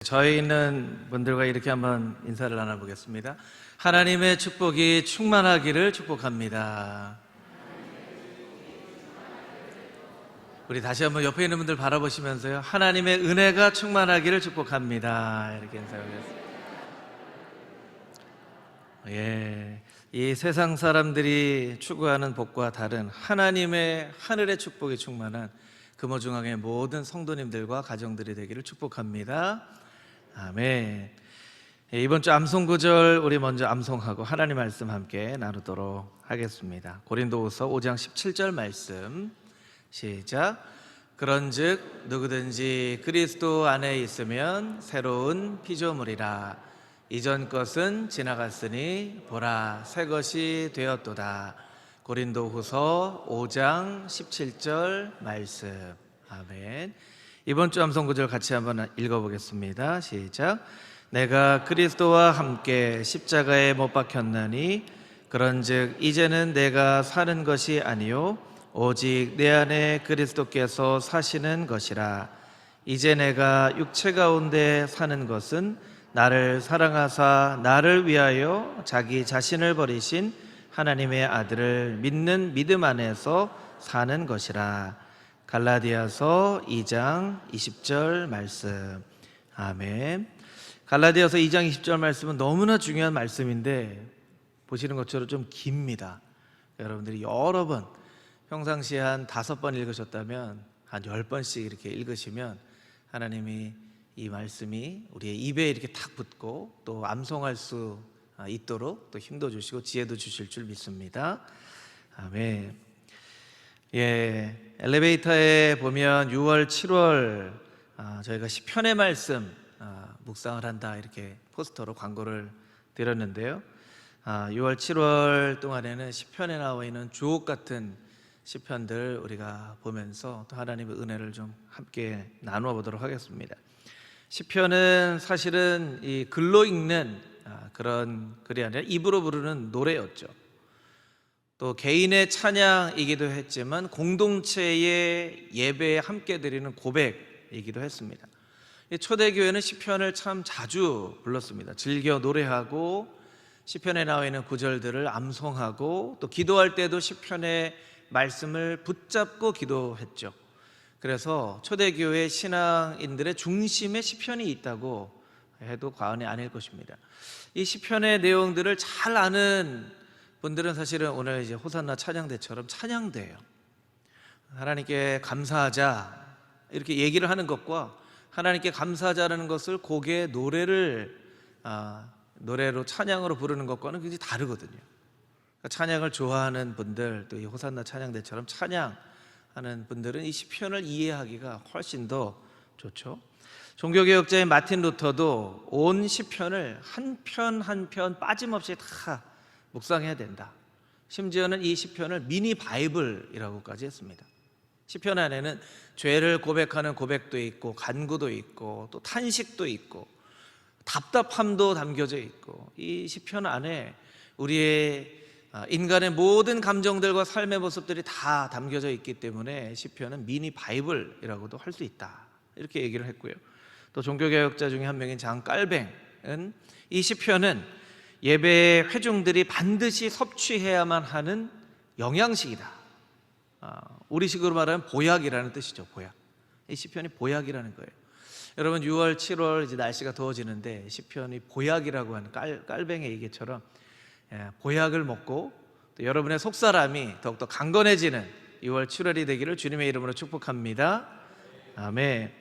저희는 분들과 이렇게 한번 인사를 나눠보겠습니다. 하나님의 축복이 충만하기를 축복합니다. 우리 다시 한번 옆에 있는 분들 바라보시면서요, 하나님의 은혜가 충만하기를 축복합니다. 이렇게 인사하겠습니다. 이 세상 사람들이 추구하는 복과 다른 하나님의 하늘의 축복이 충만한 금호중앙의 모든 성도님들과 가정들이 되기를 축복합니다. 아멘. 이번 주 암송구절 우리 먼저 암송하고 하나님 말씀 함께 나누도록 하겠습니다. 고린도후서 5장 17절 말씀 시작. 그런즉 누구든지 그리스도 안에 있으면 새로운 피조물이라. 이전 것은 지나갔으니 보라 새 것이 되었도다. 고린도후서 5장 17절 말씀. 아멘. 이번 주 암송구절 같이 한번 읽어보겠습니다. 시작. 내가 그리스도와 함께 십자가에 못 박혔나니 그런즉 이제는 내가 사는 것이 아니요 오직 내 안에 그리스도께서 사시는 것이라. 이제 내가 육체 가운데 사는 것은 나를 사랑하사 나를 위하여 자기 자신을 버리신 하나님의 아들을 믿는 믿음 안에서 사는 것이라. 갈라디아서 2장 20절 말씀. 아멘. 갈라디아서 2장 20절 말씀은 너무나 중요한 말씀인데 보시는 것처럼 좀 깁니다. 여러분들이 여러 번, 평상시에 한 5번 읽으셨다면 한 10번씩 이렇게 읽으시면 하나님이 이 말씀이 우리의 입에 이렇게 탁 붙고 또 암송할 수 있도록 또 힘도 주시고 지혜도 주실 줄 믿습니다. 아멘. 엘리베이터에 보면 6월, 7월 저희가 시편의 말씀 묵상을 한다 이렇게 포스터로 광고를 드렸는데요. 6월, 7월 동안에는 시편에 나와 있는 주옥 같은 시편들 우리가 보면서 또 하나님의 은혜를 좀 함께 나누어 보도록 하겠습니다. 시편은 사실은 이 글로 읽는 그런 글이 아니라 입으로 부르는 노래였죠. 또 개인의 찬양이기도 했지만 공동체의 예배에 함께 드리는 고백이기도 했습니다. 초대교회는 시편을 참 자주 불렀습니다. 즐겨 노래하고 시편에 나와 있는 구절들을 암송하고 또 기도할 때도 시편의 말씀을 붙잡고 기도했죠. 그래서 초대교회 신앙인들의 중심에 시편이 있다고 해도 과언이 아닐 것입니다. 이 시편의 내용들을 잘 아는 분들은 사실은 오늘 이제 호산나 찬양대처럼 찬양대예요. 하나님께 감사하자 이렇게 얘기를 하는 것과 하나님께 감사하자라는 것을 곡의 노래로 찬양으로 부르는 것과는 굉장히 다르거든요. 그러니까 찬양을 좋아하는 분들, 또 이 호산나 찬양대처럼 찬양하는 분들은 이 시편을 이해하기가 훨씬 더 좋죠. 종교개혁자인 마틴 루터도 온 시편을 한 편 한 편 빠짐없이 다 묵상해야 된다. 심지어는 이 시편을 미니 바이블이라고까지 했습니다. 시편 안에는 죄를 고백하는 고백도 있고 간구도 있고 또 탄식도 있고 답답함도 담겨져 있고 이 시편 안에 우리의 인간의 모든 감정들과 삶의 모습들이 다 담겨져 있기 때문에 시편은 미니 바이블이라고도 할 수 있다. 이렇게 얘기를 했고요. 또 종교개혁자 중에 한 명인 장 깔뱅은 이 시편은 예배의 회중들이 반드시 섭취해야만 하는 영양식이다. 우리식으로 말하면 보약이라는 뜻이죠. 보약. 이 시편이 보약이라는 거예요. 여러분 6월, 7월 이제 날씨가 더워지는데 시편이 보약이라고 하는 깔뱅의 얘기처럼 보약을 먹고 또 여러분의 속사람이 더욱더 강건해지는 6월, 7월이 되기를 주님의 이름으로 축복합니다. 아멘.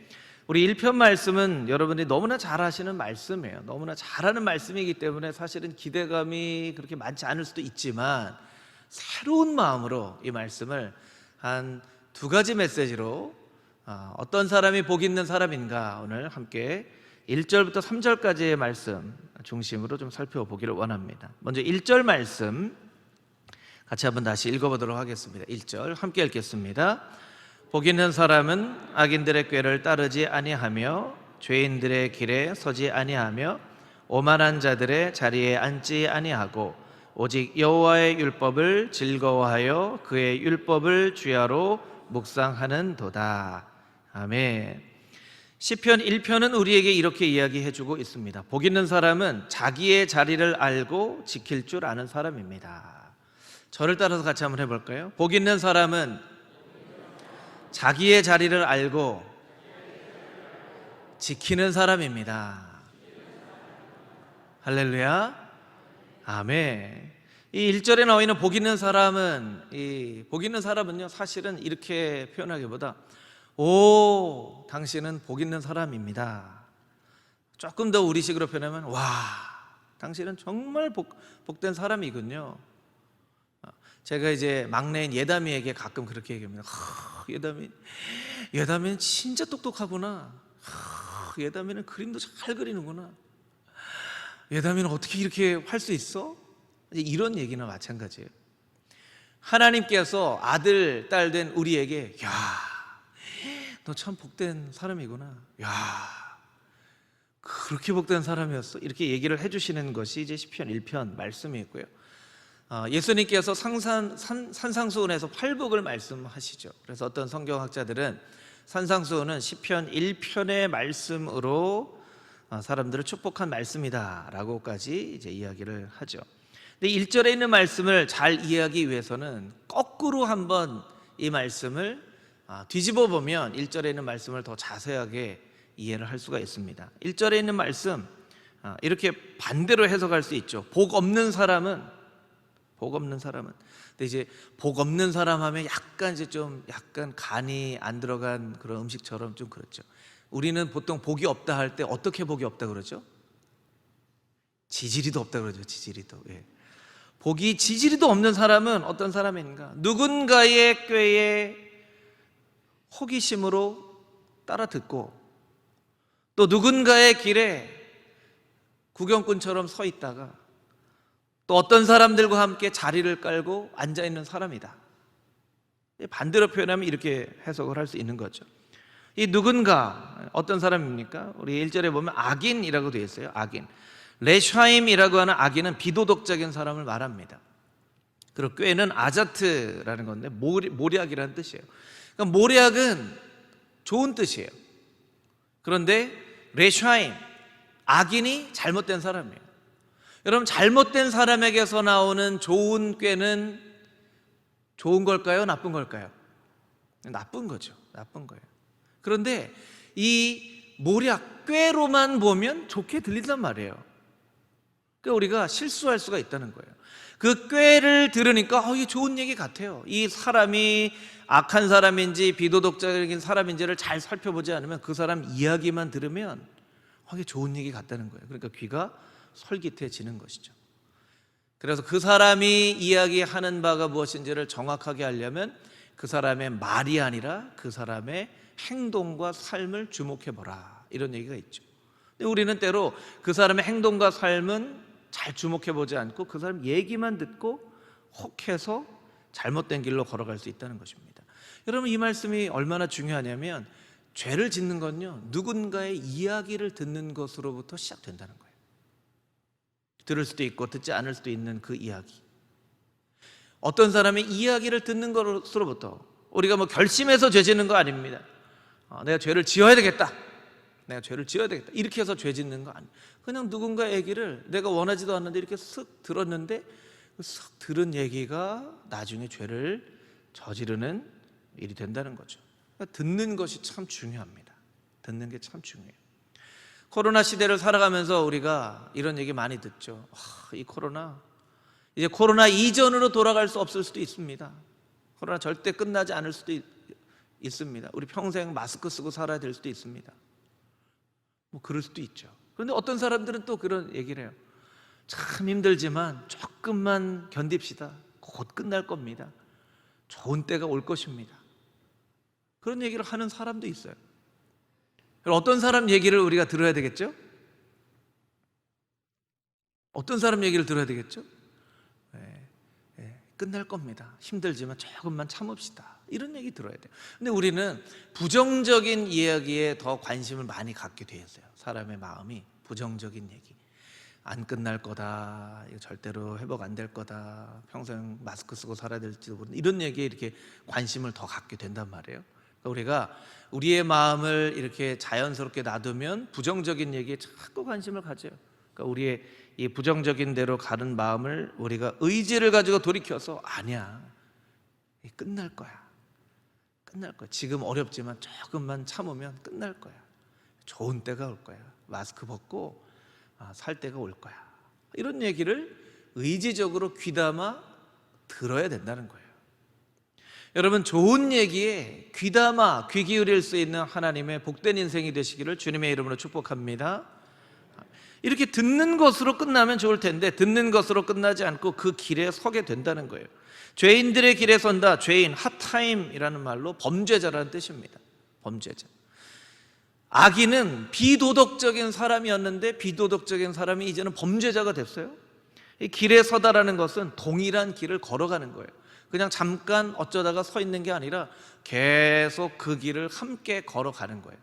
우리 1편 말씀은 여러분들이 너무나 잘 하시는 말씀이에요. 너무나 잘하는 말씀이기 때문에 사실은 기대감이 그렇게 많지 않을 수도 있지만 새로운 마음으로 이 말씀을 한 2가지 메시지로 어떤 사람이 복 있는 사람인가 오늘 함께 1절부터 3절까지의 말씀 중심으로 좀 살펴보기를 원합니다. 먼저 1절 말씀 같이 한번 다시 읽어보도록 하겠습니다. 1절 함께 읽겠습니다. 복 있는 사람은 악인들의 꾀를 따르지 아니하며 죄인들의 길에 서지 아니하며 오만한 자들의 자리에 앉지 아니하고 오직 여호와의 율법을 즐거워하여 그의 율법을 주야로 묵상하는도다. 아멘. 시편 1편은 우리에게 이렇게 이야기해주고 있습니다. 복 있는 사람은 자기의 자리를 알고 지킬 줄 아는 사람입니다. 저를 따라서 같이 한번 해볼까요? 복 있는 사람은 자기의 자리를 알고 지키는 사람입니다. 할렐루야, 아멘. 이 1절에 나와 있는 복 있는 사람은, 이 복 있는 사람은요, 사실은 이렇게 표현하기보다 오, 당신은 복 있는 사람입니다. 조금 더 우리식으로 표현하면 와, 당신은 정말 복된 사람이군요. 제가 이제 막내인 예담이에게 가끔 그렇게 얘기합니다. 예담이는 진짜 똑똑하구나. 예담이는 그림도 잘 그리는구나. 예담이는 어떻게 이렇게 할 수 있어? 이런 얘기나 마찬가지예요. 하나님께서 아들, 딸 된 우리에게 야, 너 참 복된 사람이구나. 야, 그렇게 복된 사람이었어. 이렇게 얘기를 해주시는 것이 이제 시편 1편 말씀이고요. 예수님께서 산상수훈에서 팔복을 말씀하시죠. 그래서 어떤 성경학자들은 산상수훈은 시편 1편의 말씀으로 사람들을 축복한 말씀이다라고까지 이제 이야기를 하죠. 근데 1절에 있는 말씀을 잘 이해하기 위해서는 거꾸로 한번 이 말씀을 뒤집어 보면 1절에 있는 말씀을 더 자세하게 이해를 할 수가 있습니다. 1절에 있는 말씀 이렇게 반대로 해석할 수 있죠. 복 없는 사람은 근데 이제 복 없는 사람 하면 약간 이제 좀 약간 간이 안 들어간 그런 음식처럼 좀 그렇죠. 우리는 보통 복이 없다 할 때 어떻게 복이 없다 그러죠? 지지리도 없다 그러죠. 지지리도. 예. 복이 지지리도 없는 사람은 어떤 사람인가? 누군가의 꾀에 호기심으로 따라 듣고 또 누군가의 길에 구경꾼처럼 서 있다가 또 어떤 사람들과 함께 자리를 깔고 앉아 있는 사람이다. 반대로 표현하면 이렇게 해석을 할 수 있는 거죠. 이 누군가 어떤 사람입니까? 우리 1절에 보면 악인이라고 되어 있어요. 악인. 레샤임이라고 하는 악인은 비도덕적인 사람을 말합니다. 그리고 꾀는 아자트라는 건데 모략이라는 뜻이에요. 그러니까 모략은 좋은 뜻이에요. 그런데 레샤임, 악인이 잘못된 사람이에요. 여러분, 잘못된 사람에게서 나오는 좋은 꾀는 좋은 걸까요? 나쁜 걸까요? 나쁜 거죠. 나쁜 거예요. 그런데 이 모략, 꾀로만 보면 좋게 들린단 말이에요. 그러니까 우리가 실수할 수가 있다는 거예요. 그 꾀를 들으니까 이게 좋은 얘기 같아요. 이 사람이 악한 사람인지 비도덕적인 사람인지를 잘 살펴보지 않으면 그 사람 이야기만 들으면 이게 좋은 얘기 같다는 거예요. 그러니까 귀가 솔깃해지는 것이죠. 그래서 그 사람이 이야기하는 바가 무엇인지를 정확하게 알려면 그 사람의 말이 아니라 그 사람의 행동과 삶을 주목해보라, 이런 얘기가 있죠. 근데 우리는 때로 그 사람의 행동과 삶은 잘 주목해보지 않고 그 사람 얘기만 듣고 혹해서 잘못된 길로 걸어갈 수 있다는 것입니다. 여러분, 이 말씀이 얼마나 중요하냐면 죄를 짓는 건요, 누군가의 이야기를 듣는 것으로부터 시작된다는 거예요. 들을 수도 있고 듣지 않을 수도 있는 그 이야기, 어떤 사람의 이야기를 듣는 것으로부터 우리가 결심해서 죄 짓는 거 아닙니다. 내가 죄를 지어야 되겠다, 이렇게 해서 죄 짓는 거 아니에요. 그냥 누군가의 얘기를 내가 원하지도 않는데 이렇게 쓱 들었는데 쓱 들은 얘기가 나중에 죄를 저지르는 일이 된다는 거죠. 그러니까 듣는 것이 참 중요합니다. 듣는 게 참 중요해요. 코로나 시대를 살아가면서 우리가 이런 얘기 많이 듣죠. 이 코로나, 이제 코로나 이전으로 돌아갈 수 없을 수도 있습니다. 코로나 절대 끝나지 않을 수도 있습니다. 우리 평생 마스크 쓰고 살아야 될 수도 있습니다. 그럴 수도 있죠. 그런데 어떤 사람들은 또 그런 얘기를 해요. 참 힘들지만 조금만 견딥시다. 곧 끝날 겁니다. 좋은 때가 올 것입니다. 그런 얘기를 하는 사람도 있어요. 어떤 사람 얘기를 우리가 들어야 되겠죠? 어떤 사람 얘기를 들어야 되겠죠? 끝날 겁니다. 힘들지만 조금만 참읍시다. 이런 얘기 들어야 돼요. 근데 우리는 부정적인 이야기에 더 관심을 많이 갖게 돼 있어요. 사람의 마음이 부정적인 얘기, 안 끝날 거다, 이거 절대로 회복 안 될 거다, 평생 마스크 쓰고 살아야 될지도 모른다, 이런 얘기에 이렇게 관심을 더 갖게 된단 말이에요. 그러니까 우리가 우리의 마음을 이렇게 자연스럽게 놔두면 부정적인 얘기에 자꾸 관심을 가져요. 그러니까 우리의 이 부정적인 대로 가는 마음을 우리가 의지를 가지고 돌이켜서 아니야, 끝날 거야. 끝날 거야. 지금 어렵지만 조금만 참으면 끝날 거야. 좋은 때가 올 거야. 마스크 벗고 살 때가 올 거야. 이런 얘기를 의지적으로 귀담아 들어야 된다는 거예요. 여러분, 좋은 얘기에 귀담아 귀 기울일 수 있는 하나님의 복된 인생이 되시기를 주님의 이름으로 축복합니다. 이렇게 듣는 것으로 끝나면 좋을 텐데 듣는 것으로 끝나지 않고 그 길에 서게 된다는 거예요. 죄인들의 길에 선다. 죄인, 핫타임이라는 말로 범죄자라는 뜻입니다. 범죄자. 악인은 비도덕적인 사람이었는데 비도덕적인 사람이 이제는 범죄자가 됐어요. 이 길에 서다라는 것은 동일한 길을 걸어가는 거예요. 그냥 잠깐 어쩌다가 서 있는 게 아니라 계속 그 길을 함께 걸어가는 거예요.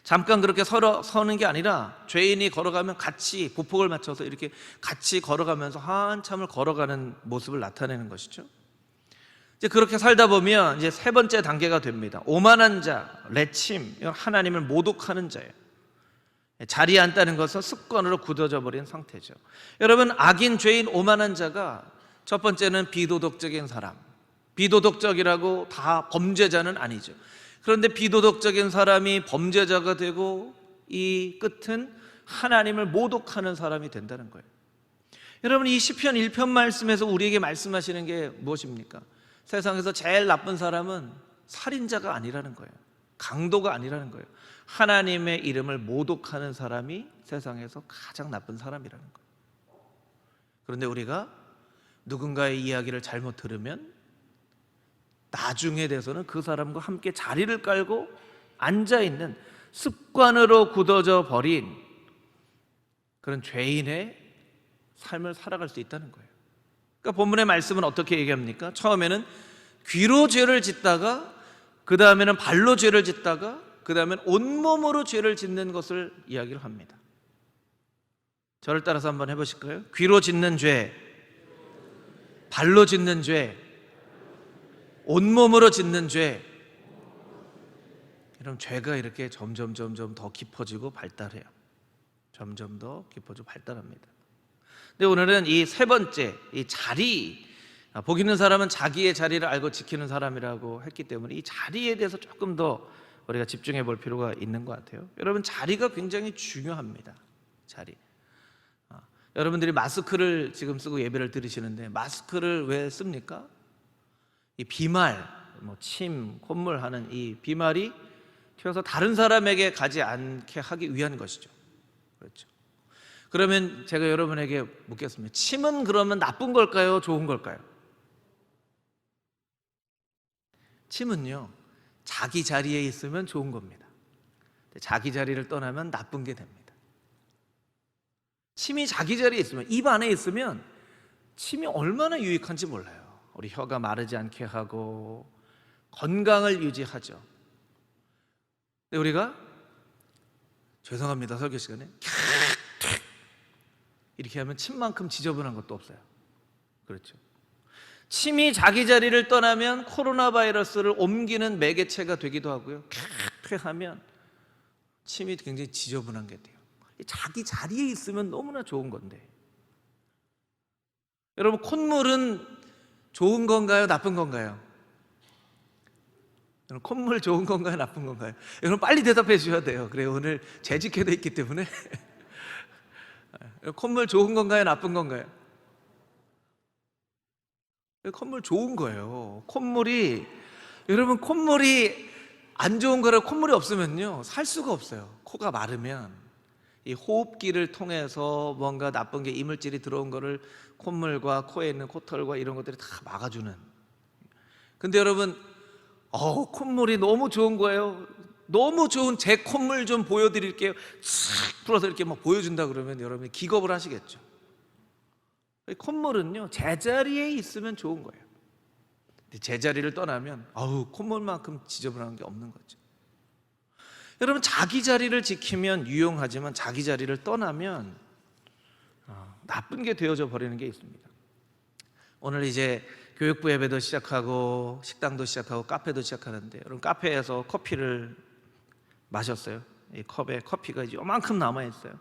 잠깐 그렇게 서는 게 아니라 죄인이 걸어가면 같이 보폭을 맞춰서 이렇게 같이 걸어가면서 한참을 걸어가는 모습을 나타내는 것이죠. 이제 그렇게 살다 보면 이제 세 번째 단계가 됩니다. 오만한 자, 레침, 하나님을 모독하는 자예요. 자리에 앉다는 것은 습관으로 굳어져 버린 상태죠. 여러분, 악인, 죄인, 오만한 자가 첫 번째는 비도덕적인 사람. 비도덕적이라고 다 범죄자는 아니죠. 그런데 비도덕적인 사람이 범죄자가 되고 이 끝은 하나님을 모독하는 사람이 된다는 거예요. 여러분, 이 시편 1편 말씀에서 우리에게 말씀하시는 게 무엇입니까? 세상에서 제일 나쁜 사람은 살인자가 아니라는 거예요. 강도가 아니라는 거예요. 하나님의 이름을 모독하는 사람이 세상에서 가장 나쁜 사람이라는 거예요. 그런데 우리가 누군가의 이야기를 잘못 들으면 나중에 돼서는 그 사람과 함께 자리를 깔고 앉아있는 습관으로 굳어져 버린 그런 죄인의 삶을 살아갈 수 있다는 거예요. 그러니까 본문의 말씀은 어떻게 얘기합니까? 처음에는 귀로 죄를 짓다가 그 다음에는 발로 죄를 짓다가 그 다음엔 온몸으로 죄를 짓는 것을 이야기를 합니다. 저를 따라서 한번 해보실까요? 귀로 짓는 죄, 발로 짓는 죄, 온몸으로 짓는 죄. 이런 죄가 이렇게 점점 더 깊어지고 발달해요. 점점 더 깊어지고 발달합니다. 근데 오늘은 이 세 번째, 이 자리, 복 있는 사람은 자기의 자리를 알고 지키는 사람이라고 했기 때문에 이 자리에 대해서 조금 더 우리가 집중해 볼 필요가 있는 것 같아요. 여러분, 자리가 굉장히 중요합니다. 자리. 여러분들이 마스크를 지금 쓰고 예배를 드리시는데 마스크를 왜 씁니까? 이 비말, 침, 콧물 하는 이 비말이 튀어서 다른 사람에게 가지 않게 하기 위한 것이죠. 그렇죠. 그러면 제가 여러분에게 묻겠습니다. 침은 그러면 나쁜 걸까요? 좋은 걸까요? 침은요, 자기 자리에 있으면 좋은 겁니다. 자기 자리를 떠나면 나쁜 게 됩니다. 침이 자기 자리에 있으면, 입 안에 있으면 침이 얼마나 유익한지 몰라요. 우리 혀가 마르지 않게 하고 건강을 유지하죠. 근데 우리가 죄송합니다, 설교 시간에 이렇게 하면 침만큼 지저분한 것도 없어요. 그렇죠. 침이 자기 자리를 떠나면 코로나 바이러스를 옮기는 매개체가 되기도 하고요. 하면 침이 굉장히 지저분한 게 돼요. 자기 자리에 있으면 너무나 좋은 건데. 여러분, 콧물은 좋은 건가요? 나쁜 건가요? 여러분, 콧물 좋은 건가요? 나쁜 건가요? 여러분, 빨리 대답해 주셔야 돼요. 그래요. 오늘 재직회도 있기 때문에. 콧물 좋은 건가요? 나쁜 건가요? 콧물 좋은 거예요. 여러분, 콧물이 안 좋은 거라 콧물이 없으면요, 살 수가 없어요. 코가 마르면 이 호흡기를 통해서 뭔가 나쁜 게 이물질이 들어온 거를 콧물과 코에 있는 코털과 이런 것들이 다 막아주는. 근데 여러분, 콧물이 너무 좋은 거예요. 너무 좋은 제 콧물 좀 보여드릴게요. 싹 풀어서 이렇게 막 보여준다 그러면 여러분이 기겁을 하시겠죠. 콧물은요, 제자리에 있으면 좋은 거예요. 근데 제자리를 떠나면 콧물만큼 지저분한 게 없는 거죠. 여러분, 자기 자리를 지키면 유용하지만 자기 자리를 떠나면 나쁜 게 되어져 버리는 게 있습니다. 오늘 이제 교육부 예배도 시작하고 식당도 시작하고 카페도 시작하는데, 여러분 카페에서 커피를 마셨어요. 이 컵에 커피가 이제 요만큼 남아있어요.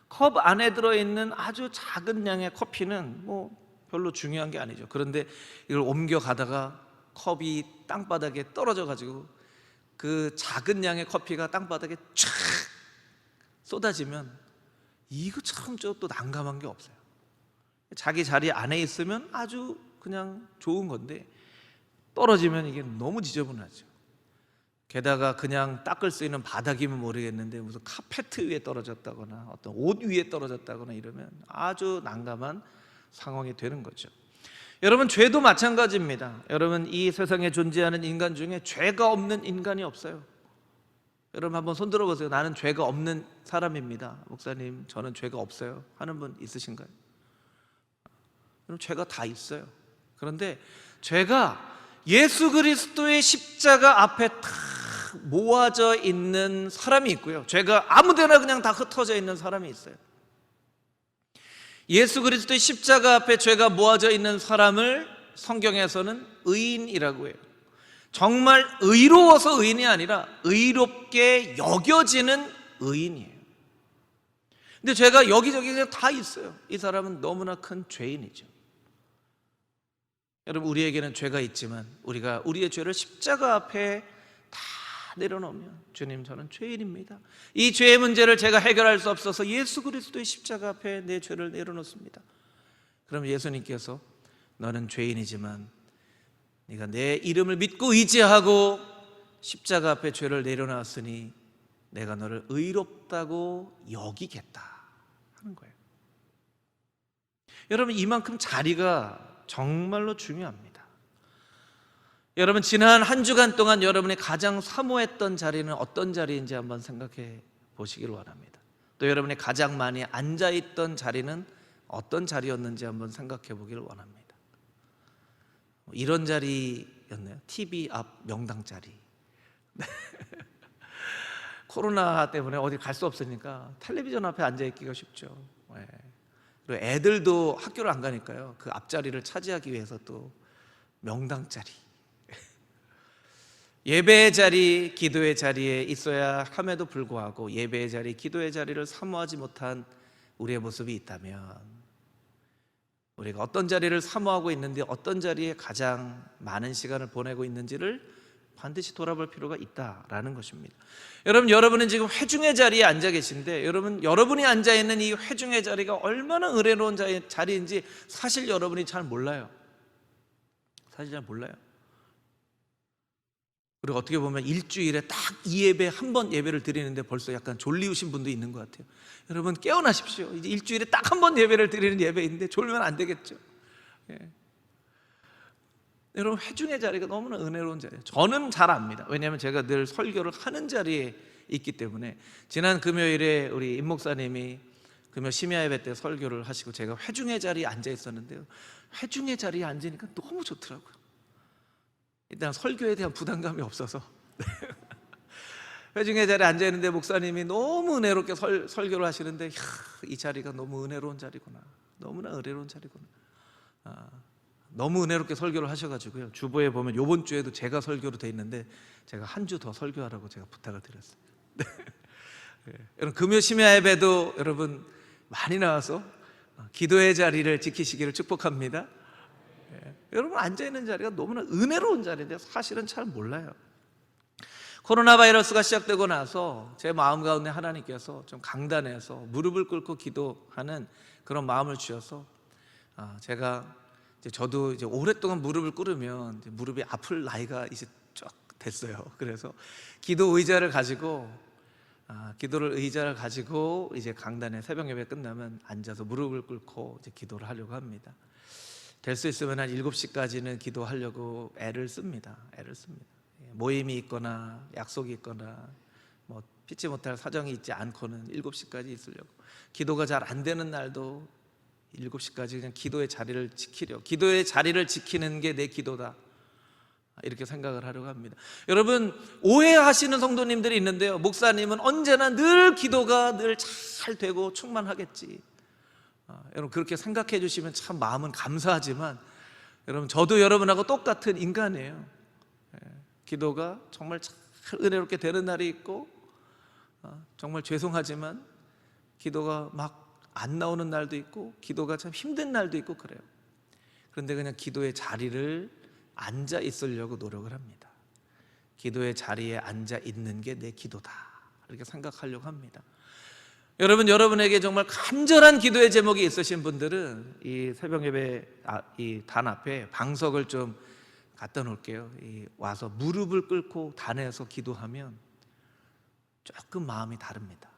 컵 안에 들어있는 아주 작은 양의 커피는 뭐 별로 중요한 게 아니죠. 그런데 이걸 옮겨가다가 컵이 땅바닥에 떨어져 가지고 그 작은 양의 커피가 땅바닥에 쫙 쏟아지면 이거 참 또 난감한 게 없어요. 자기 자리 안에 있으면 아주 그냥 좋은 건데 떨어지면 이게 너무 지저분하죠. 게다가 그냥 닦을 수 있는 바닥이면 모르겠는데 무슨 카페트 위에 떨어졌다거나 어떤 옷 위에 떨어졌다거나 이러면 아주 난감한 상황이 되는 거죠. 여러분, 죄도 마찬가지입니다. 여러분, 이 세상에 존재하는 인간 중에 죄가 없는 인간이 없어요. 여러분 한번 손 들어보세요. 나는 죄가 없는 사람입니다. 목사님, 저는 죄가 없어요 하는 분 있으신가요? 여러분, 죄가 다 있어요. 그런데 죄가 예수 그리스도의 십자가 앞에 다 모아져 있는 사람이 있고요, 죄가 아무데나 그냥 다 흩어져 있는 사람이 있어요. 예수 그리스도의 십자가 앞에 죄가 모아져 있는 사람을 성경에서는 의인이라고 해요. 정말 의로워서 의인이 아니라 의롭게 여겨지는 의인이에요. 근데 죄가 여기저기 그냥 다 있어요. 이 사람은 너무나 큰 죄인이죠. 여러분, 우리에게는 죄가 있지만 우리가 우리의 죄를 십자가 앞에 다 내려놓으면, 주님, 저는 죄인입니다, 이 죄의 문제를 제가 해결할 수 없어서 예수 그리스도의 십자가 앞에 내 죄를 내려놓습니다. 그럼 예수님께서 너는 죄인이지만 네가 내 이름을 믿고 의지하고 십자가 앞에 죄를 내려놨으니 내가 너를 의롭다고 여기겠다 하는 거예요. 여러분, 이만큼 자리가 정말로 중요합니다. 여러분, 지난 한 주간 동안 여러분이 가장 사모했던 자리는 어떤 자리인지 한번 생각해 보시길 원합니다. 또 여러분이 가장 많이 앉아있던 자리는 어떤 자리였는지 한번 생각해 보길 원합니다. 이런 자리였나요? TV 앞 명당 자리. 코로나 때문에 어디 갈 수 없으니까 텔레비전 앞에 앉아있기가 쉽죠. 그리고 애들도 학교를 안 가니까요, 그 앞자리를 차지하기 위해서 또 명당 자리, 예배의 자리, 기도의 자리에 있어야 함에도 불구하고 예배의 자리, 기도의 자리를 사모하지 못한 우리의 모습이 있다면, 우리가 어떤 자리를 사모하고 있는데 어떤 자리에 가장 많은 시간을 보내고 있는지를 반드시 돌아볼 필요가 있다라는 것입니다. 여러분은 지금 회중의 자리에 앉아 계신데, 여러분이 앉아 있는 이 회중의 자리가 얼마나 은혜로운 자리인지 사실 여러분이 잘 몰라요. 사실 잘 몰라요. 그리고 어떻게 보면 일주일에 딱 이 예배 한 번 예배를 드리는데 벌써 약간 졸리우신 분도 있는 것 같아요. 여러분, 깨어나십시오. 이제 일주일에 딱 한 번 예배를 드리는 예배인데 졸면 안 되겠죠. 예. 여러분, 회중의 자리가 너무나 은혜로운 자리예요. 저는 잘 압니다. 왜냐하면 제가 늘 설교를 하는 자리에 있기 때문에. 지난 금요일에 우리 임 목사님이 금요 심야 예배 때 설교를 하시고 제가 회중의 자리에 앉아 있었는데요, 회중의 자리에 앉으니까 너무 좋더라고요. 일단 설교에 대한 부담감이 없어서 회중의 자리에 앉아 있는데 목사님이 너무 은혜롭게 설교를 하시는데, 이 자리가 너무 은혜로운 자리구나, 너무나 은혜로운 자리구나. 너무 은혜롭게 설교를 하셔가지고요, 주보에 보면 이번 주에도 제가 설교로 돼 있는데 제가 한 주 더 설교하라고 제가 부탁을 드렸어요. 여러분, 금요 심야 예배도 여러분 많이 나와서 기도의 자리를 지키시기를 축복합니다. 여러분, 앉아있는 자리가 너무나 은혜로운 자리인데 사실은 잘 몰라요. 코로나 바이러스가 시작되고 나서 제 마음 가운데 하나님께서 좀 강단해서 무릎을 꿇고 기도하는 그런 마음을 주셔서, 저도 이제 오랫동안 무릎을 꿇으면 이제 무릎이 아플 나이가 이제 쫙 됐어요. 그래서 기도를 의자를 가지고 이제 강단에 새벽 예배 끝나면 앉아서 무릎을 꿇고 이제 기도를 하려고 합니다. 될 수 있으면 한 7시까지는 기도하려고 애를 씁니다. 모임이 있거나 약속이 있거나 뭐 피치 못할 사정이 있지 않고는 7시까지 있으려고. 기도가 잘 안 되는 날도 7시까지 그냥 기도의 자리를 지키려고, 기도의 자리를 지키는 게 내 기도다, 이렇게 생각을 하려고 합니다. 여러분, 오해하시는 성도님들이 있는데요, 목사님은 언제나 늘 기도가 늘 잘 되고 충만하겠지. 여러분, 그렇게 생각해 주시면 참 마음은 감사하지만 여러분, 저도 여러분하고 똑같은 인간이에요. 기도가 정말 잘 은혜롭게 되는 날이 있고, 정말 죄송하지만 기도가 막 안 나오는 날도 있고, 기도가 참 힘든 날도 있고 그래요. 그런데 그냥 기도의 자리를 앉아 있으려고 노력을 합니다. 기도의 자리에 앉아 있는 게 내 기도다, 이렇게 생각하려고 합니다. 여러분에게 정말 간절한 기도의 제목이 있으신 분들은 이 새벽 예배 이 단 앞에 방석을 좀 갖다 놓을게요. 와서 무릎을 꿇고 단에서 기도하면 조금 마음이 다릅니다.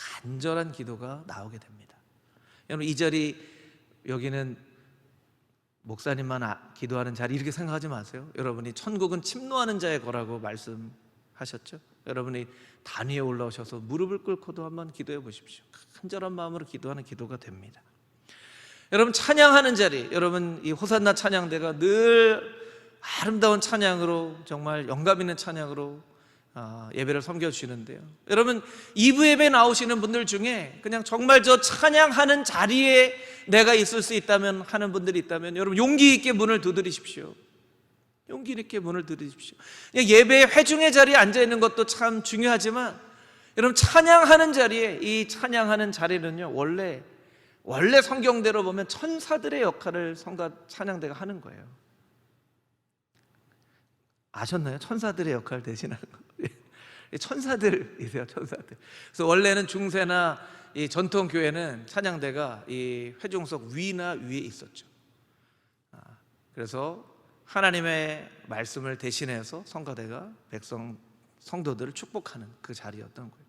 간절한 기도가 나오게 됩니다. 여러분, 이 자리, 여기는 목사님만 기도하는 자리 이렇게 생각하지 마세요. 여러분이 천국은 침노하는 자의 거라고 말씀하셨죠. 여러분이 단 위에 올라오셔서 무릎을 꿇고도 한번 기도해 보십시오. 간절한 마음으로 기도하는 기도가 됩니다. 여러분, 찬양하는 자리, 여러분 이 호산나 찬양대가 늘 아름다운 찬양으로, 정말 영감 있는 찬양으로 예배를 섬겨주시는데요, 여러분 2부 예배 나오시는 분들 중에 그냥 정말 저 찬양하는 자리에 내가 있을 수 있다면 하는 분들이 있다면, 여러분 용기 있게 문을 두드리십시오. 용기 있게 문을 두드리십시오. 예배 회중의 자리에 앉아있는 것도 참 중요하지만, 여러분 찬양하는 자리에, 이 찬양하는 자리는요 원래 성경대로 보면 천사들의 역할을 찬양대가 하는 거예요. 아셨나요? 천사들의 역할 대신하는 거. 천사들이세요, 천사들. 그래서 원래는 중세나 이 전통 교회는 찬양대가 이 회중석 위나 위에 있었죠. 그래서 하나님의 말씀을 대신해서 성가대가 성도들을 축복하는 그 자리였던 거예요.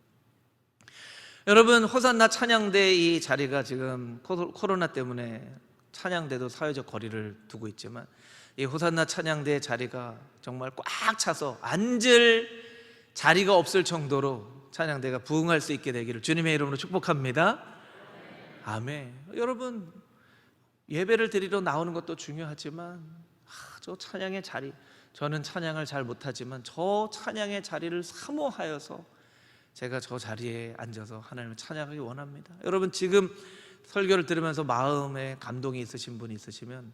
여러분, 호산나 찬양대 이 자리가 지금 코로나 때문에 찬양대도 사회적 거리를 두고 있지만, 이 호산나 찬양대의 자리가 정말 꽉 차서 앉을 자리가 없을 정도로 찬양대가 부흥할 수 있게 되기를 주님의 이름으로 축복합니다. 아멘. 여러분, 예배를 드리러 나오는 것도 중요하지만 저 찬양의 자리, 저는 찬양을 잘 못하지만 저 찬양의 자리를 사모하여서 제가 저 자리에 앉아서 하나님을 찬양하기 원합니다. 여러분, 지금 설교를 들으면서 마음에 감동이 있으신 분이 있으시면,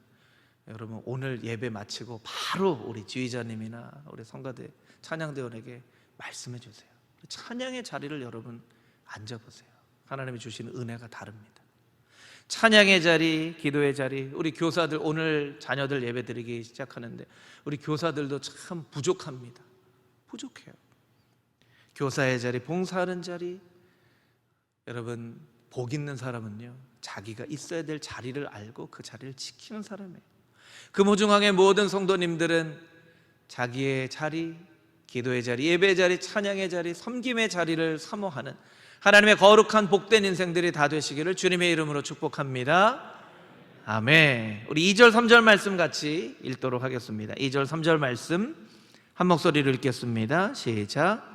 여러분 오늘 예배 마치고 바로 우리 지휘자님이나 우리 성가대 찬양대원에게 말씀해 주세요. 찬양의 자리를 여러분 앉아보세요. 하나님이 주시는 은혜가 다릅니다. 찬양의 자리, 기도의 자리. 우리 교사들, 오늘 자녀들 예배 드리기 시작하는데 우리 교사들도 참 부족합니다. 부족해요. 교사의 자리, 봉사하는 자리. 여러분, 복 있는 사람은요 자기가 있어야 될 자리를 알고 그 자리를 지키는 사람이에요. 금호중앙의 모든 성도님들은 자기의 자리, 기도의 자리, 예배의 자리, 찬양의 자리, 섬김의 자리를 사모하는 하나님의 거룩한 복된 인생들이 다 되시기를 주님의 이름으로 축복합니다. 아멘. 우리 2절 3절 말씀 같이 읽도록 하겠습니다. 2절 3절 말씀 한 목소리로 읽겠습니다. 시작.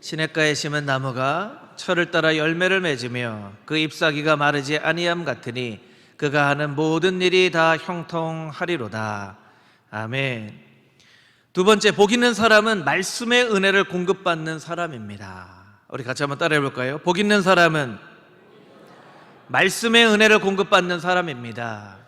시냇가에 심은 나무가 철을 따라 열매를 맺으며 그 잎사귀가 마르지 아니함 같으니 그가 하는 모든 일이 다 형통하리로다. 아멘. 두 번째, 복 있는 사람은 말씀의 은혜를 공급받는 사람입니다. 우리 같이 한번 따라해 볼까요? 복 있는 사람은 말씀의 은혜를 공급받는 사람입니다.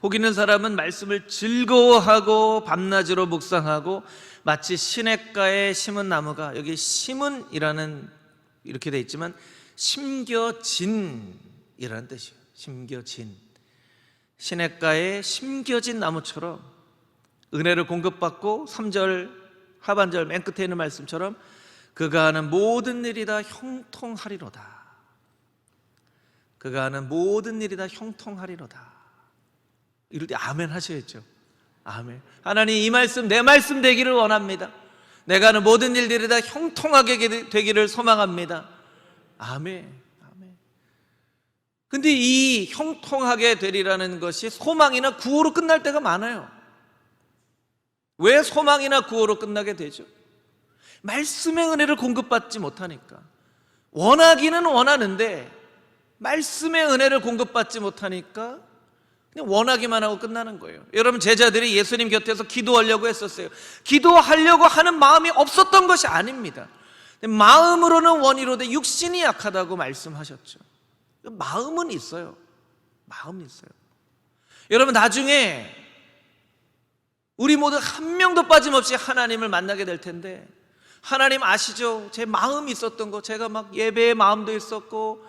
복 있는 사람은 말씀을 즐거워하고 밤낮으로 묵상하고, 마치 시냇가에 심은 나무가, 여기 심은이라는 이렇게 돼 있지만 심겨진이라는 뜻이에요. 심겨진. 시냇가에 심겨진 나무처럼 은혜를 공급받고, 3절 하반절 맨 끝에 있는 말씀처럼 그가 하는 모든 일이 다 형통하리로다. 그가 하는 모든 일이 다 형통하리로다. 이럴 때 아멘 하셔야죠. 아멘. 하나님, 이 말씀 내 말씀 되기를 원합니다. 내가 하는 모든 일들이 다 형통하게 되기를 소망합니다. 아멘. 아멘. 근데 이 형통하게 되리라는 것이 소망이나 구호로 끝날 때가 많아요. 왜 소망이나 구호로 끝나게 되죠? 말씀의 은혜를 공급받지 못하니까. 원하기는 원하는데 말씀의 은혜를 공급받지 못하니까 그냥 원하기만 하고 끝나는 거예요. 여러분, 제자들이 예수님 곁에서 기도하려고 했었어요. 기도하려고 하는 마음이 없었던 것이 아닙니다. 마음으로는 원이로되 육신이 약하다고 말씀하셨죠. 마음은 있어요. 마음은 있어요. 여러분, 나중에 우리 모두 한 명도 빠짐없이 하나님을 만나게 될 텐데, 하나님 아시죠? 제 마음이 있었던 거, 제가 막 예배의 마음도 있었고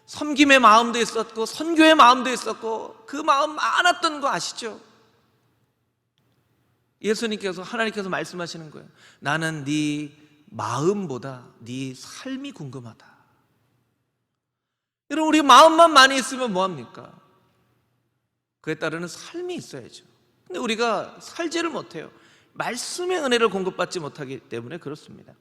섬김의 마음도 있었고 선교의 마음도 있었고 그 마음 많았던 거 아시죠? 예수님께서, 하나님께서 말씀하시는 거예요. 나는 네 마음보다 네 삶이 궁금하다. 여러분, 우리 마음만 많이 있으면 뭐합니까? 그에 따르는 삶이 있어야죠. 근데 우리가 살지를 못해요. 말씀의 은혜를 공급받지 못하기 때문에 그렇습니다.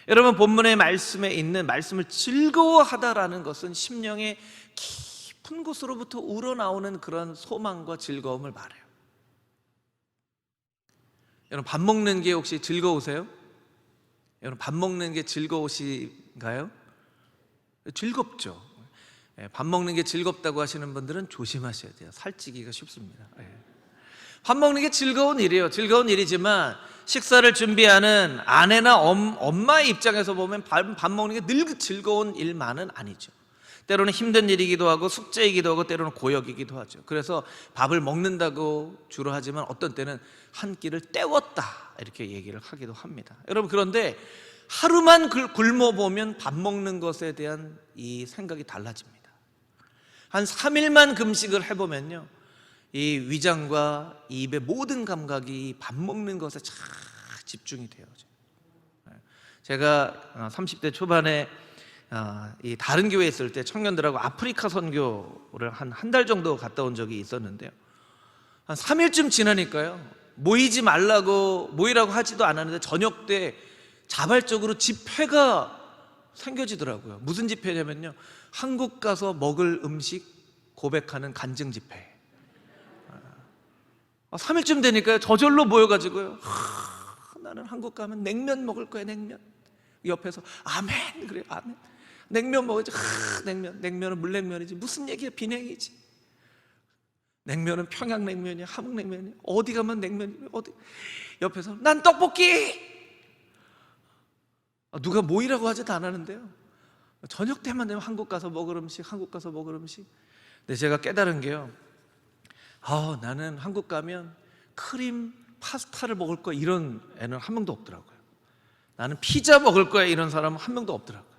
여러분, 본문의 말씀에 있는 말씀을 즐거워하다라는 것은 심령의 깊은 곳으로부터 우러나오는 그런 소망과 즐거움을 말해요. 여러분, 밥 먹는 게 혹시 즐거우세요? 여러분, 밥 먹는 게 즐거우신가요? 즐겁죠. 밥 먹는 게 즐겁다고 하시는 분들은 조심하셔야 돼요. 살찌기가 쉽습니다. 밥 먹는 게 즐거운 일이에요. 즐거운 일이지만 식사를 준비하는 아내나 엄마의 입장에서 보면 밥 먹는 게 늘 즐거운 일만은 아니죠. 때로는 힘든 일이기도 하고 숙제이기도 하고 때로는 고역이기도 하죠. 그래서 밥을 먹는다고 주로 하지만 어떤 때는 한 끼를 때웠다 이렇게 얘기를 하기도 합니다. 여러분, 그런데 하루만 굶어보면 밥 먹는 것에 대한 이 생각이 달라집니다. 한 3일만 금식을 해보면요, 이 위장과 입의 모든 감각이 밥 먹는 것에 잘 집중이 돼요. 제가 30대 초반에 이 다른 교회에 있을 때 청년들하고 아프리카 선교를 한 달 정도 갔다 온 적이 있었는데요, 한 3일쯤 지나니까요, 모이라고 하지도 않았는데 저녁 때 자발적으로 집회가 생겨지더라고요. 무슨 집회냐면요, 한국 가서 먹을 음식 고백하는 간증 집회. 3일쯤 되니까요, 저절로 모여가지고요, 나는 한국 가면 냉면 먹을 거야, 냉면. 옆에서 아멘, 그래요, 아멘. 냉면 먹어야지. 냉면은 물냉면이지 무슨 얘기야, 비냉이지. 냉면은 평양냉면이야, 함흥냉면이야, 어디 가면 냉면이야, 어디. 옆에서 난 떡볶이. 누가 모이라고 하지도 않았는데요, 저녁 때만 되면 한국 가서 먹을 음식. 근데 제가 깨달은 게요, 나는 한국 가면 크림 파스타를 먹을 거야 이런 애는 한 명도 없더라고요. 나는 피자 먹을 거야 이런 사람은 한 명도 없더라고요.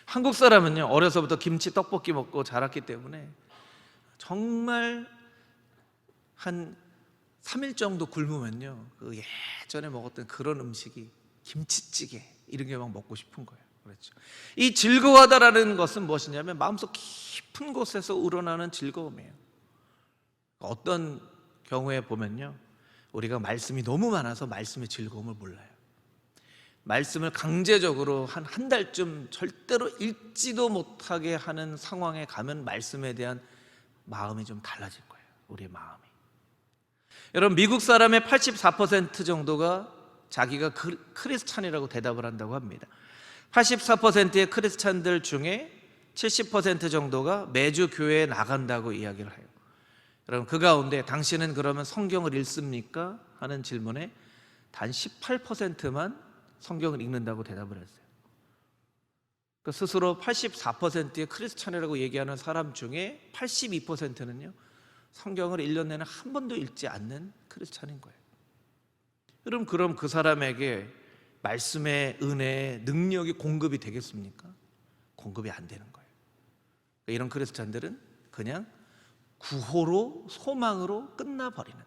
한국 사람은요, 어려서부터 김치 떡볶이 먹고 자랐기 때문에 정말 한 3일 정도 굶으면요, 그 예전에 먹었던 그런 음식이 김치찌개 이런 게 막 먹고 싶은 거예요. 그렇죠. 이 즐거워하다라는 것은 무엇이냐면 마음속 깊은 곳에서 우러나는 즐거움이에요. 어떤 경우에 보면요, 우리가 말씀이 너무 많아서 말씀의 즐거움을 몰라요. 말씀을 강제적으로 한 달쯤 절대로 읽지도 못하게 하는 상황에 가면 말씀에 대한 마음이 좀 달라질 거예요. 우리의 마음이. 여러분, 미국 사람의 84% 정도가 자기가 크리스찬이라고 대답을 한다고 합니다. 84%의 크리스찬들 중에 70% 정도가 매주 교회에 나간다고 이야기를 해요. 여러분, 그 가운데 당신은 그러면 성경을 읽습니까? 하는 질문에 단 18%만 성경을 읽는다고 대답을 했어요. 그 스스로 84%의 크리스찬이라고 얘기하는 사람 중에 82%는요, 성경을 1년 내내 한 번도 읽지 않는 크리스찬인 거예요. 여러분, 그럼 그 사람에게 말씀의 은혜의 능력이 공급이 되겠습니까? 공급이 안 되는 거예요. 이런 크리스찬들은 그냥 구호로, 소망으로 끝나버리는,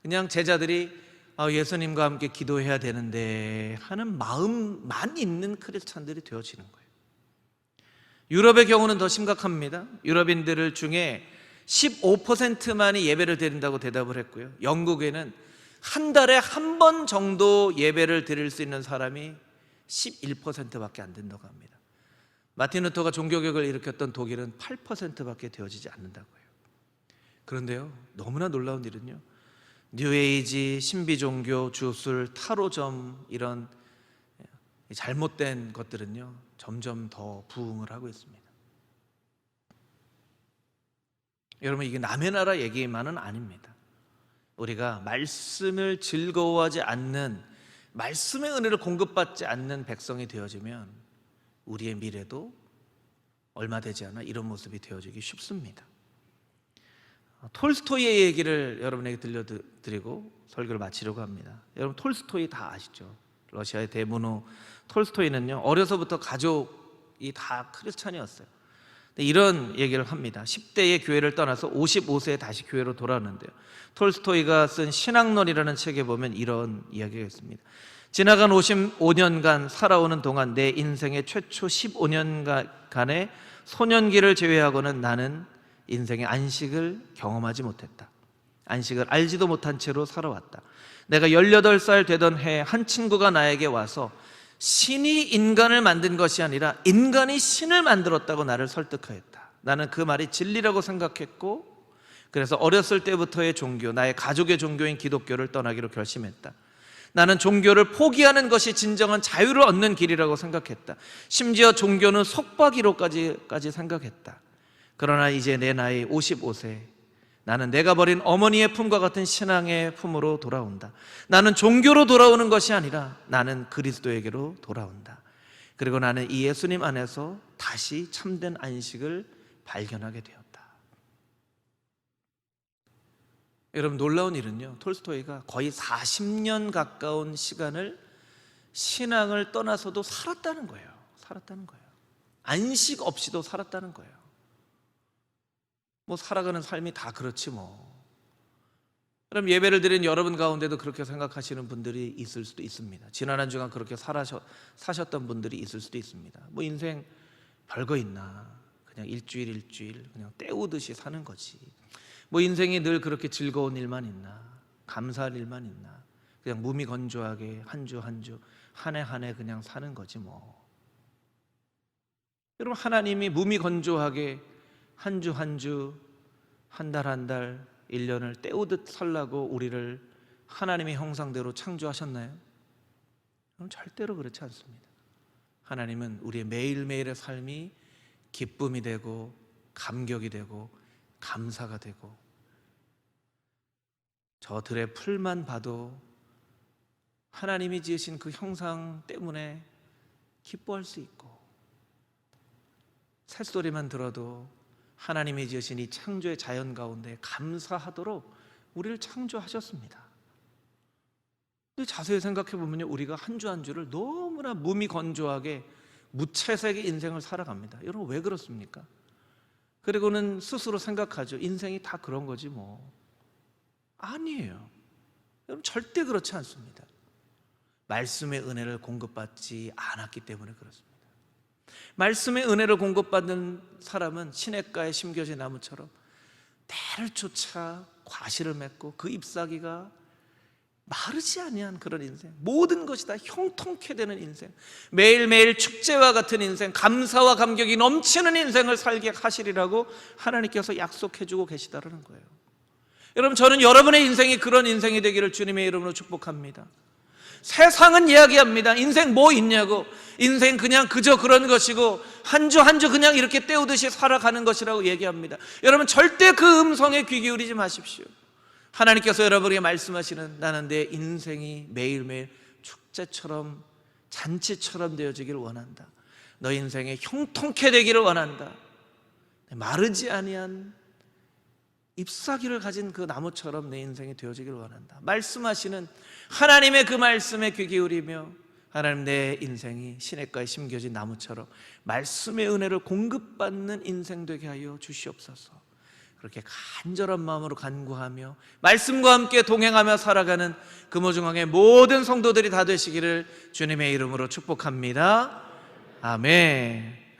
그냥 제자들이 예수님과 함께 기도해야 되는데 하는 마음만 있는 크리스찬들이 되어지는 거예요. 유럽의 경우는 더 심각합니다. 유럽인들 중에 15%만이 예배를 드린다고 대답을 했고요, 영국에는 한 달에 한 번 정도 예배를 드릴 수 있는 사람이 11%밖에 안 된다고 합니다. 마틴 루터가 종교개혁을 일으켰던 독일은 8%밖에 되어지지 않는다고 해요. 그런데요, 너무나 놀라운 일은요, 뉴에이지, 신비종교, 주술, 타로점 이런 잘못된 것들은요, 점점 더 부흥을 하고 있습니다. 여러분, 이게 남의 나라 얘기만은 아닙니다. 우리가 말씀을 즐거워하지 않는 말씀의 은혜를 공급받지 않는 백성이 되어지면 우리의 미래도 얼마 되지 않아 이런 모습이 되어지기 쉽습니다. 톨스토이의 얘기를 여러분에게 들려드리고 설교를 마치려고 합니다. 여러분 톨스토이 다 아시죠? 러시아의 대문호 톨스토이는요, 어려서부터 가족이 다 크리스찬이었어요. 이런 얘기를 합니다. 10대에 교회를 떠나서 55세에 다시 교회로 돌아오는데요, 톨스토이가 쓴 신학론이라는 책에 보면 이런 이야기가 있습니다. 지나간 55년간 살아오는 동안 내 인생의 최초 15년간의 소년기를 제외하고는 나는 인생의 안식을 경험하지 못했다. 안식을 알지도 못한 채로 살아왔다. 내가 18살 되던 해에 한 친구가 나에게 와서 신이 인간을 만든 것이 아니라 인간이 신을 만들었다고 나를 설득하였다. 나는 그 말이 진리라고 생각했고, 그래서 어렸을 때부터의 종교, 나의 가족의 종교인 기독교를 떠나기로 결심했다. 나는 종교를 포기하는 것이 진정한 자유를 얻는 길이라고 생각했다. 심지어 종교는 속박이로까지 생각했다. 그러나 이제 내 나이 55세, 나는 내가 버린 어머니의 품과 같은 신앙의 품으로 돌아온다. 나는 종교로 돌아오는 것이 아니라 나는 그리스도에게로 돌아온다. 그리고 나는 이 예수님 안에서 다시 참된 안식을 발견하게 되었다. 여러분, 놀라운 일은요, 톨스토이가 거의 40년 가까운 시간을 신앙을 떠나서도 살았다는 거예요. 안식 없이도 살았다는 거예요. 뭐 살아가는 삶이 다 그렇지 뭐. 그럼 예배를 드린 여러분 가운데도 그렇게 생각하시는 분들이 있을 수도 있습니다. 지난 한 주간 그렇게 사셨던 분들이 있을 수도 있습니다. 뭐 인생 별거 있나, 그냥 일주일 그냥 때우듯이 사는 거지. 뭐 인생이 늘 그렇게 즐거운 일만 있나, 감사할 일만 있나, 그냥 무미건조하게 한 주 한 해 그냥 사는 거지 뭐. 여러분, 하나님이 무미건조하게 한 주 한 달 1년을 때우듯 살라고 우리를 하나님의 형상대로 창조하셨나요? 그럼 절대로 그렇지 않습니다. 하나님은 우리의 매일매일의 삶이 기쁨이 되고 감격이 되고 감사가 되고, 저 들의 풀만 봐도 하나님이 지으신 그 형상 때문에 기뻐할 수 있고, 새소리만 들어도 하나님이 지으신 이 창조의 자연 가운데 감사하도록 우리를 창조하셨습니다. 근데 자세히 생각해 보면요, 우리가 한 주 한 주를 너무나 무미건조하게 무채색의 인생을 살아갑니다. 여러분, 왜 그렇습니까? 그리고는 스스로 생각하죠. 인생이 다 그런 거지 뭐. 아니에요. 여러분, 절대 그렇지 않습니다. 말씀의 은혜를 공급받지 않았기 때문에 그렇습니다. 말씀의 은혜를 공급받는 사람은 시냇가에 심겨진 나무처럼 때를 쫓아 과실을 맺고 그 잎사귀가 마르지 아니한 그런 인생, 모든 것이 다 형통케 되는 인생, 매일매일 축제와 같은 인생, 감사와 감격이 넘치는 인생을 살게 하시리라고 하나님께서 약속해주고 계시다는 거예요. 여러분, 저는 여러분의 인생이 그런 인생이 되기를 주님의 이름으로 축복합니다. 세상은 이야기합니다. 인생 뭐 있냐고. 인생 그냥 그저 그런 것이고 한 주 한 주 그냥 이렇게 때우듯이 살아가는 것이라고 얘기합니다. 여러분, 절대 그 음성에 귀 기울이지 마십시오. 하나님께서 여러분에게 말씀하시는, 나는 내 인생이 매일매일 축제처럼 잔치처럼 되어지기를 원한다. 너 인생이 형통케 되기를 원한다. 마르지 아니한 잎사귀를 가진 그 나무처럼 내 인생이 되어지기를 원한다. 말씀하시는 하나님의 그 말씀에 귀 기울이며, 하나님, 내 인생이 시냇가에 심겨진 나무처럼 말씀의 은혜를 공급받는 인생 되게 하여 주시옵소서. 그렇게 간절한 마음으로 간구하며 말씀과 함께 동행하며 살아가는 금호중앙의 모든 성도들이 다 되시기를 주님의 이름으로 축복합니다. 아멘.